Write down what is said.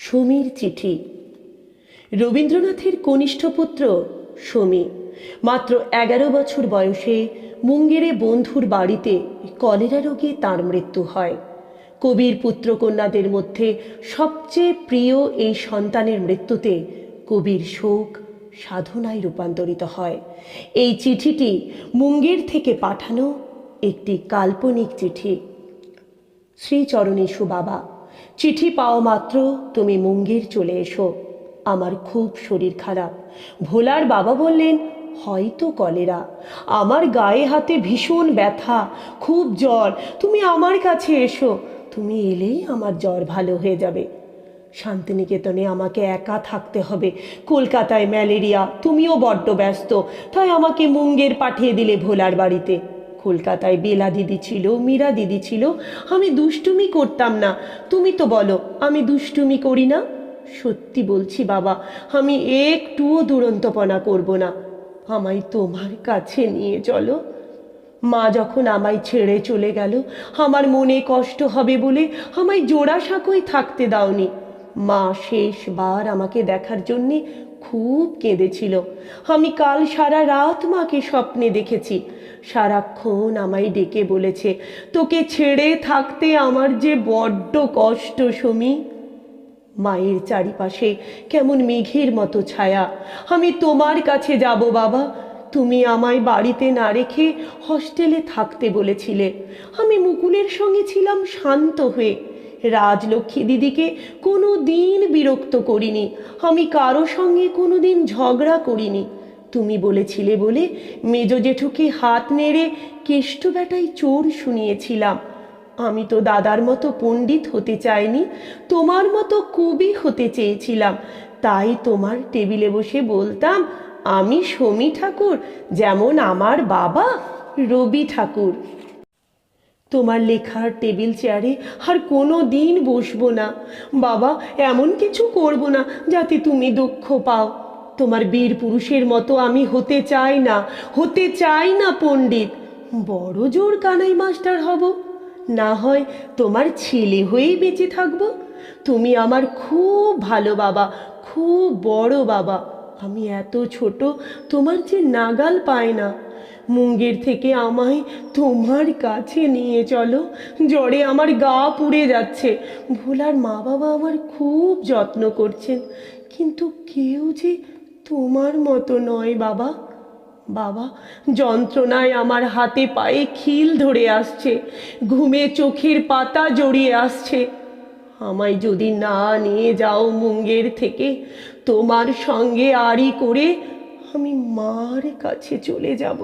সমীর চিঠি। রবীন্দ্রনাথের কনিষ্ঠ পুত্র সমী মাত্র 11 বছর বয়সে মুঙ্গেরে বন্ধুর বাড়িতে কলেরা রোগে তাঁর মৃত্যু হয়। কবির পুত্রকন্যাদের মধ্যে সবচেয়ে প্রিয় এই সন্তানের মৃত্যুতে কবির শোক সাধনায় রূপান্তরিত হয়। এই চিঠিটি মুঙ্গের থেকে পাঠানো একটি কাল্পনিক চিঠি। শ্রীচরণেশু বাবা, চিঠি পাওয়া মাত্র তুমি মুঙ্গের চলে এসো। আমার খুব শরীর খারাপ। ভোলার বাবা বললেন হয়তো কলেরা। আমার গায়ে হাতে ভীষণ ব্যথা, খুব জ্বর। তুমি আমার কাছে এসো, তুমি এলেই আমার জ্বর ভালো হয়ে যাবে। শান্তিনিকেতনে আমাকে একা থাকতে হবে। কলকাতায় ম্যালেরিয়া, তুমিও বড্ড ব্যস্ত, তাই আমাকে মুঙ্গের পাঠিয়ে দিলে ভোলার বাড়িতে। কলকাতায় বেলা দিদি ছিল, মীরা দিদি ছিল, আমি দুষ্টুমি করতাম না। তুমি তো বলো আমি দুষ্টুমি করি না। সত্যি বলছি বাবা, আমি একটুও দুরন্তপনা করব না। আমায় তোমার কাছে নিয়ে চলো। মা যখন আমায় ছেড়ে চলে গেল, আমার মনে কষ্ট হবে বলে আমায় জোড়াসাঁকোয় থাকতে দাওনি। মা শেষবার আমাকে দেখার জন্যে খুব কেঁদেছিল। আমি কাল সারা রাত মাকে স্বপ্নে দেখেছি। সারাক্ষণ আমায় ডেকে বলেছে, তোকে ছেড়ে থাকতে আমার যে বড্ড কষ্ট সমী। মায়ের চারিপাশে কেমন মেঘের মতো ছায়া। আমি তোমার কাছে যাব বাবা। তুমি আমায় বাড়িতে না রেখে হস্টেলে থাকতে বলেছিলে। আমি মুকুলের সঙ্গে ছিলাম শান্ত হয়ে। রাজলক্ষ্মী দিদিকে কোনো দিন বিরক্ত করিনি। আমি কারো সঙ্গে কোনো দিন ঝগড়া করিনি। তুমি বলেছিলে বলে মেজ জেঠুকে হাত নেড়ে কেষ্ট বেটায় চোর শুনিয়েছিলাম। আমি তো দাদার মতো পণ্ডিত হতে চাইনি, তোমার মতো কবি হতে চেয়েছিলাম। তাই তোমার টেবিলে বসে বলতাম আমি সমী ঠাকুর, যেমন আমার বাবা রবি ঠাকুর। তোমার লেখার টেবিল চেয়ারে আর কোনো দিন বসবো না বাবা। এমন কিছু করব না যাতে তুমি দুঃখ পাও। তোমার বীর পুরুষের মতো আমি হতে চাই না, হতে চাই না পণ্ডিত। বড় জোর কানাই মাস্টার হব, না হয় তোমার ছেলে হয়েই বেঁচে থাকবো। তুমি আমার খুব ভালো বাবা, খুব বড় বাবা। আমি এত ছোট, তোমার যে নাগাল পায় না। মুঙ্গের থেকে আমায় তোমার কাছে নিয়ে চলো। জ্বরে আমার গা পুড়ে যাচ্ছে। ভোলার মা বাবা আমার খুব যত্ন করছেন, কিন্তু কেউ যে তোমার মতো নয় বাবা। বাবা, যন্ত্রণায় আমার হাতে পায়ে খিল ধরে আসছে, ঘুমে চোখের পাতা জড়িয়ে আসছে। আমায় যদি না নিয়ে যাও মুঙ্গের থেকে, তোমার সঙ্গে আড়ি করে আমি মার কাছে চলে যাব।